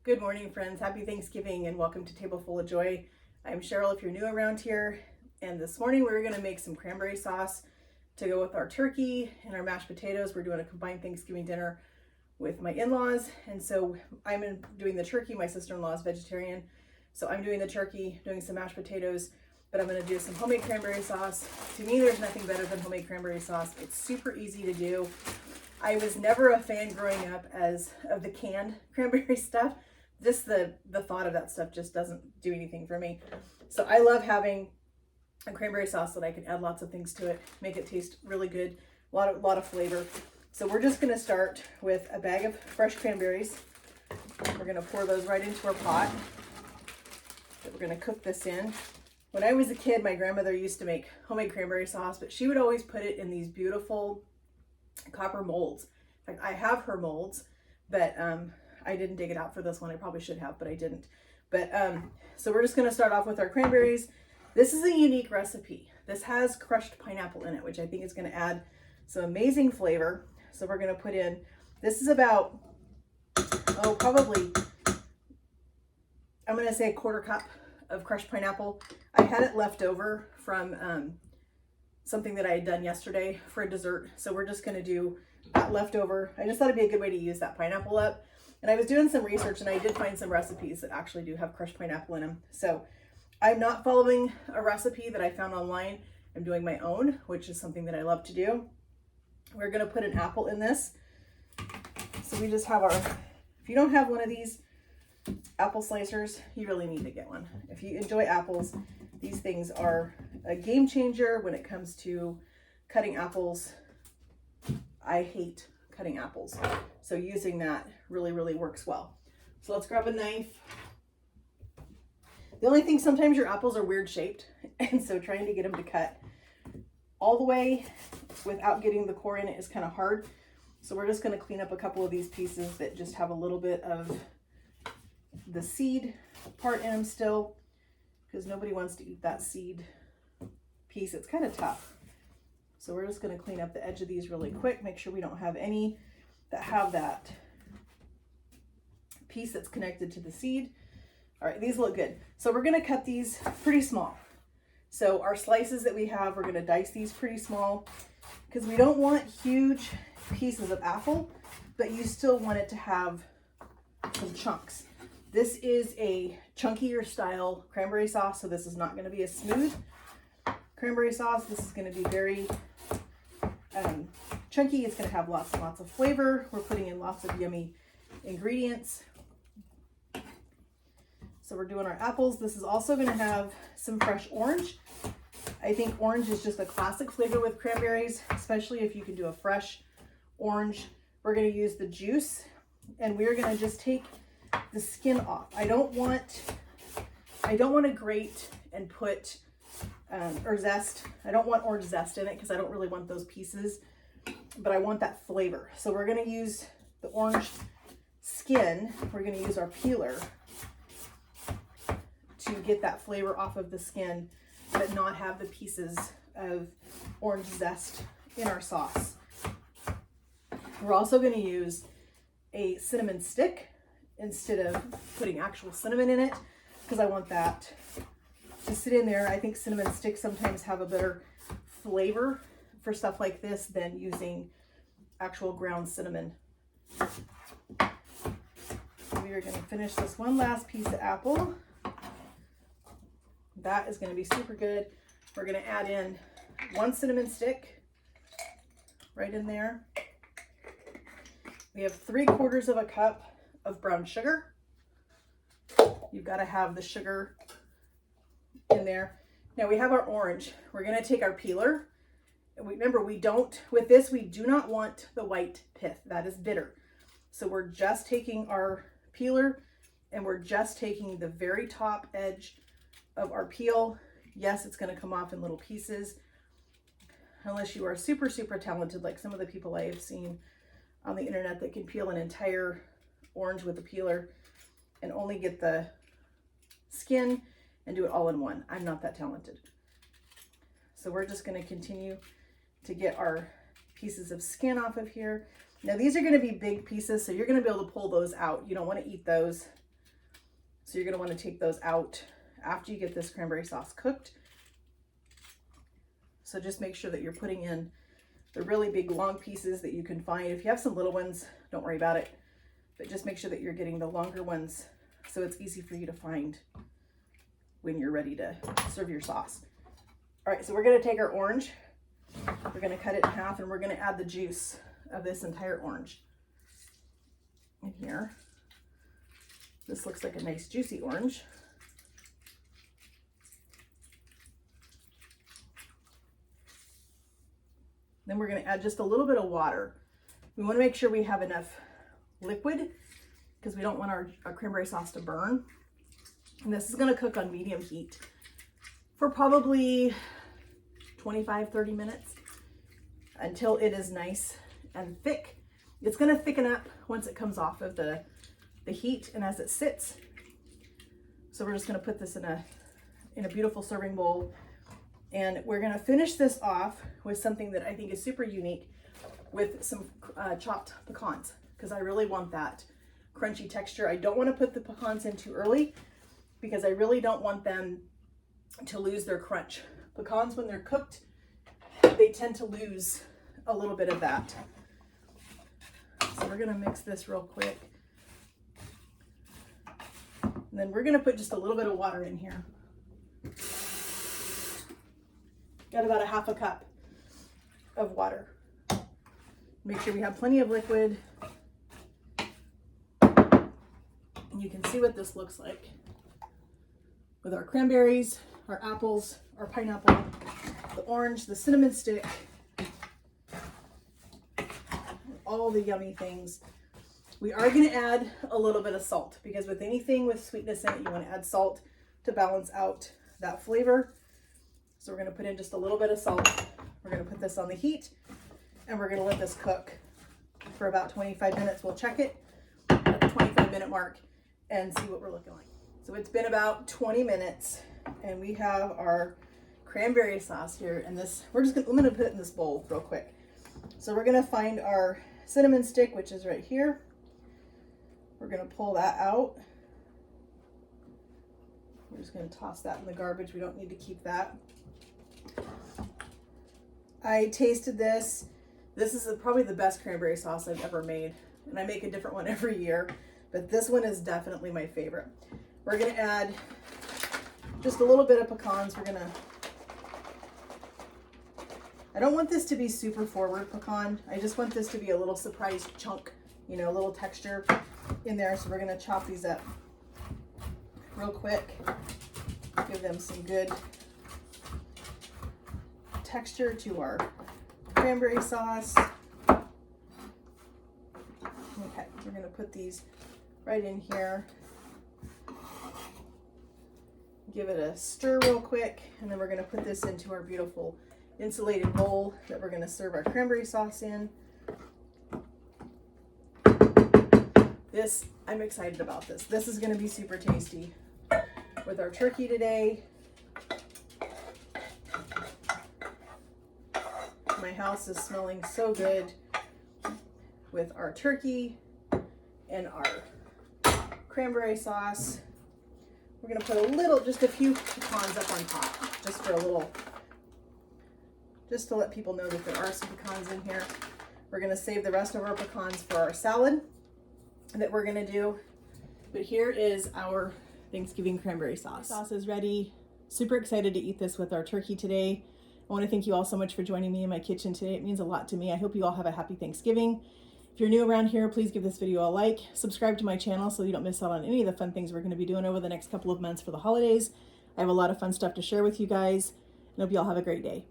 Good morning, friends. Happy Thanksgiving and welcome to Table Full of Joy. I'm Cheryl if you're new around here. And this morning we're going to make some cranberry sauce to go with our turkey and our mashed potatoes. We're doing a combined Thanksgiving dinner with my in-laws. And so I'm doing the turkey. My sister-in-law is vegetarian. So I'm doing the turkey, doing some mashed potatoes, but I'm going to do some homemade cranberry sauce. To me, there's nothing better than homemade cranberry sauce. It's super easy to do. I was never a fan growing up of the canned cranberry stuff. Just the thought of that stuff just doesn't do anything for me. So I love having a cranberry sauce that I can add lots of things to it, make it taste really good, a lot of flavor. So we're just gonna start with a bag of fresh cranberries. We're gonna pour those right into our pot that we're gonna cook this in. When I was a kid, my grandmother used to make homemade cranberry sauce, but she would always put it in these beautiful copper molds. In fact, I have her molds, but I didn't dig it out for this one. I probably should have, but I didn't. But so we're just going to start off with our cranberries. This is a unique recipe. This has crushed pineapple in it, which I think is going to add some amazing flavor. So we're going to put in, this is about, probably, I'm going to say a quarter cup of crushed pineapple. I had it left over from something that I had done yesterday for a dessert. So we're just going to do that leftover. I just thought it'd be a good way to use that pineapple up. And I was doing some research and I did find some recipes that actually do have crushed pineapple in them. So I'm not following a recipe that I found online. I'm doing my own, which is something that I love to do. We're going to put an apple in this. So we just have if you don't have one of these apple slicers, you really need to get one. If you enjoy apples, these things are a game changer when it comes to cutting apples. I hate cutting apples. So using that really works well. So let's grab a knife. The only thing, sometimes your apples are weird shaped, and so trying to get them to cut all the way without getting the core in it is kind of hard. So we're just going to clean up a couple of these pieces that just have a little bit of the seed part in them still, because nobody wants to eat that seed piece. It's kind of tough. So we're just going to clean up the edge of these really quick, make sure we don't have any that have that piece that's connected to the seed. All right, these look good. So we're going to cut these pretty small. So our slices that we have, we're going to dice these pretty small because we don't want huge pieces of apple, but you still want it to have some chunks. This is a chunkier style cranberry sauce, so this is not going to be a smooth cranberry sauce. This is going to be very chunky. It's going to have lots and lots of flavor. We're putting in lots of yummy ingredients. So we're doing our apples. This is also going to have some fresh orange. I think orange is just a classic flavor with cranberries, especially if you can do a fresh orange. We're going to use the juice, and we're going to just take the skin off. I don't want to grate and put or zest. I don't want orange zest in it because I don't really want those pieces, but I want that flavor. So we're going to use the orange skin. We're going to use our peeler to get that flavor off of the skin, but not have the pieces of orange zest in our sauce. We're also going to use a cinnamon stick instead of putting actual cinnamon in it, because I want that to sit in there. I think cinnamon sticks sometimes have a better flavor for stuff like this than using actual ground cinnamon. We are going to finish this one last piece of apple. That is going to be super good. We're going to add in one cinnamon stick right in there. We have 3/4 of a cup of brown sugar. You've got to have the sugar in there. Now we have our orange. We're going to take our peeler. And remember, with this, we do not want the white pith. That is bitter. So we're just taking our peeler and we're just taking the very top edge of our peel. Yes, it's going to come off in little pieces, unless you are super talented, like some of the people I have seen on the internet that can peel an entire orange with a peeler and only get the skin and do it all in one. I'm not that talented. So we're just going to continue to get our pieces of skin off of here. Now these are going to be big pieces, so you're going to be able to pull those out. You don't want to eat those. So you're going to want to take those out after you get this cranberry sauce cooked. So just make sure that you're putting in the really big long pieces that you can find. If you have some little ones, don't worry about it, but just make sure that you're getting the longer ones so it's easy for you to find when you're ready to serve your sauce. All right, so we're going to take our orange, we're going to cut it in half, and we're going to add the juice of this entire orange in here. This looks like a nice juicy orange. Then we're going to add just a little bit of water. We want to make sure we have enough liquid because we don't want our cranberry sauce to burn. And this is going to cook on medium heat for probably 25-30 minutes until it is nice and thick. It's going to thicken up once it comes off of the heat and as it sits. So we're just going to put this in a beautiful serving bowl. And we're going to finish this off with something that I think is super unique with some chopped pecans, because I really want that crunchy texture. I don't want to put the pecans in too early because I really don't want them to lose their crunch. Pecans, when they're cooked, they tend to lose a little bit of that. So we're going to mix this real quick. And then we're going to put just a little bit of water in here. Got about a half a cup of water. Make sure we have plenty of liquid. And you can see what this looks like with our cranberries, our apples, our pineapple, the orange, the cinnamon stick, all the yummy things. We are going to add a little bit of salt because with anything with sweetness in it, you want to add salt to balance out that flavor. So we're going to put in just a little bit of salt. We're going to put this on the heat and we're going to let this cook for about 25 minutes. We'll check it at the 25-minute mark and see what we're looking like. So it's been about 20 minutes and we have our cranberry sauce here, and I'm going to put it in this bowl real quick. So we're going to find our cinnamon stick, which is right here. We're going to pull that out. We're just going to toss that in the garbage. We don't need to keep that. I tasted this. This is probably the best cranberry sauce I've ever made, and I make a different one every year, but this one is definitely my favorite. We're going to add just a little bit of pecans. I don't want this to be super forward pecan. I just want this to be a little surprise chunk, a little texture in there. So we're going to chop these up real quick. Give them some good texture to our cranberry sauce. Okay, we're going to put these right in here. Give it a stir real quick, and then we're going to put this into our beautiful insulated bowl that we're going to serve our cranberry sauce in. I'm excited about this. This is going to be super tasty with our turkey today. My house is smelling so good with our turkey and our cranberry sauce. We're going to put just a few pecans up on top, just to let people know that there are some pecans in here. We're going to save the rest of our pecans for our salad that we're going to do. But here is our Thanksgiving cranberry sauce. Sauce is ready. Super excited to eat this with our turkey today. I want to thank you all so much for joining me in my kitchen today. It means a lot to me. I hope you all have a happy Thanksgiving. If you're new around here, please give this video a like, subscribe to my channel so you don't miss out on any of the fun things we're going to be doing over the next couple of months for the holidays. I have a lot of fun stuff to share with you guys, and hope you all have a great day.